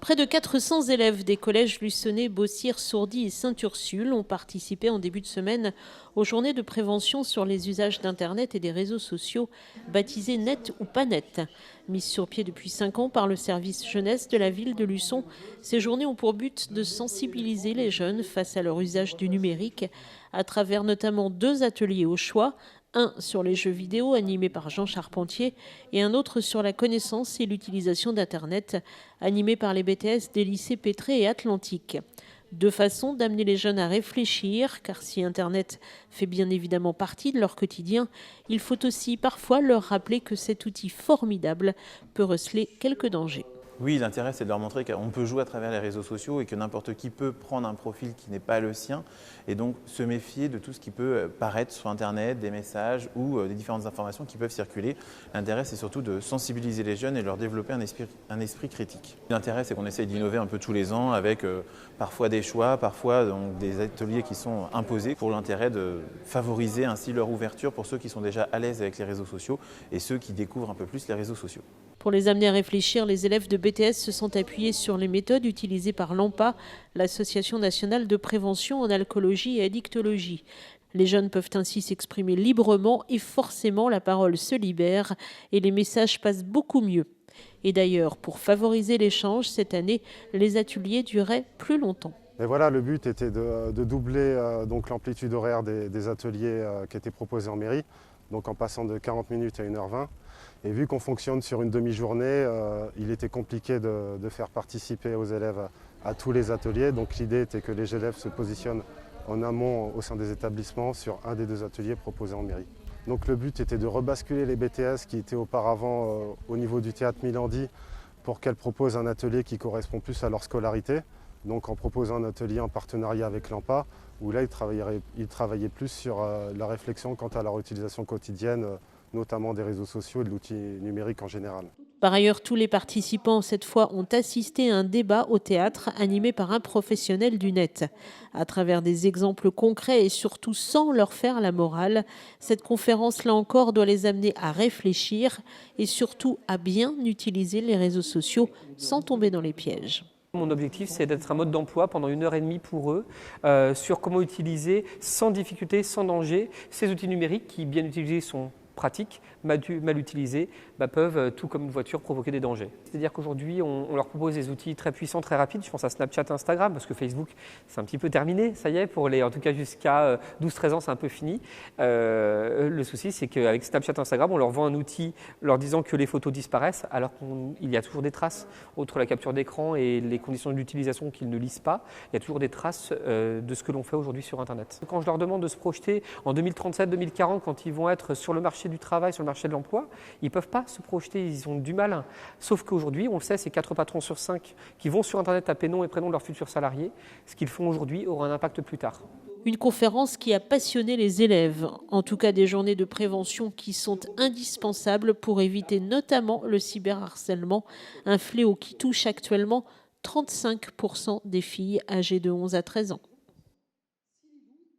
Près de 400 élèves des collèges Lucenay, Bossière, Sourdy et Sainte-Ursule ont participé en début de semaine aux journées de prévention sur les usages d'Internet et des réseaux sociaux, baptisées Net ou pas Net. Mises sur pied depuis 5 ans par le service jeunesse de la ville de Luçon, ces journées ont pour but de sensibiliser les jeunes face à leur usage du numérique, à travers notamment 2 ateliers au choix, un sur les jeux vidéo animé par Jean Charpentier et un autre sur la connaissance et l'utilisation d'Internet animé par les BTS des lycées Pétré et Atlantique. 2 façons d'amener les jeunes à réfléchir, car si Internet fait bien évidemment partie de leur quotidien, il faut aussi parfois leur rappeler que cet outil formidable peut receler quelques dangers. Oui, l'intérêt, c'est de leur montrer qu'on peut jouer à travers les réseaux sociaux et que n'importe qui peut prendre un profil qui n'est pas le sien et donc se méfier de tout ce qui peut paraître sur Internet, des messages ou des différentes informations qui peuvent circuler. L'intérêt, c'est surtout de sensibiliser les jeunes et leur développer un esprit critique. L'intérêt, c'est qu'on essaye d'innover un peu tous les ans avec parfois des choix, parfois donc, des ateliers qui sont imposés pour l'intérêt de favoriser ainsi leur ouverture pour ceux qui sont déjà à l'aise avec les réseaux sociaux et ceux qui découvrent un peu plus les réseaux sociaux. Pour les amener à réfléchir, les élèves de BTS se sont appuyés sur les méthodes utilisées par l'ANPA, l'Association nationale de prévention en alcoolologie et addictologie. Les jeunes peuvent ainsi s'exprimer librement et forcément la parole se libère et les messages passent beaucoup mieux. Et d'ailleurs, pour favoriser l'échange, cette année, les ateliers duraient plus longtemps. Et voilà, le but était de doubler donc l'amplitude horaire des ateliers qui étaient proposés en mairie, donc en passant de 40 minutes à 1h20. Et vu qu'on fonctionne sur une demi-journée, il était compliqué de faire participer aux élèves à tous les ateliers. Donc l'idée était que les élèves se positionnent en amont au sein des établissements sur un des 2 ateliers proposés en mairie. Donc le but était de rebasculer les BTS qui étaient auparavant au niveau du théâtre Milandi pour qu'elles proposent un atelier qui correspond plus à leur scolarité. Donc en proposant un atelier en partenariat avec l'ANPA, où là ils travaillaient plus sur la réflexion quant à leur utilisation quotidienne, notamment des réseaux sociaux et de l'outil numérique en général. Par ailleurs, tous les participants, cette fois, ont assisté à un débat au théâtre animé par un professionnel du net. À travers des exemples concrets et surtout sans leur faire la morale, cette conférence, là encore, doit les amener à réfléchir et surtout à bien utiliser les réseaux sociaux sans tomber dans les pièges. Mon objectif, c'est d'être un mode d'emploi pendant 1h30 pour eux, sur comment utiliser sans difficulté, sans danger, ces outils numériques qui, bien utilisés, sont pratiques, mal utilisés, peuvent, tout comme une voiture, provoquer des dangers. C'est-à-dire qu'aujourd'hui, on leur propose des outils très puissants, très rapides. Je pense à Snapchat, Instagram, parce que Facebook, c'est un petit peu terminé, ça y est, en tout cas jusqu'à 12-13 ans, c'est un peu fini. Le souci, c'est qu'avec Snapchat, Instagram, on leur vend un outil leur disant que les photos disparaissent, alors qu'il y a toujours des traces. Outre la capture d'écran et les conditions d'utilisation qu'ils ne lisent pas, il y a toujours des traces de ce que l'on fait aujourd'hui sur Internet. Quand je leur demande de se projeter en 2037-2040, quand ils vont être sur le marché du travail, sur le marché de l'emploi, ils ne peuvent pas se projeter, ils ont du mal. Sauf qu'aujourd'hui, on le sait, c'est 4 patrons sur 5 qui vont sur Internet taper nom et prénom de leurs futurs salariés. Ce qu'ils font aujourd'hui aura un impact plus tard. Une conférence qui a passionné les élèves, en tout cas des journées de prévention qui sont indispensables pour éviter notamment le cyberharcèlement, un fléau qui touche actuellement 35% des filles âgées de 11 à 13 ans.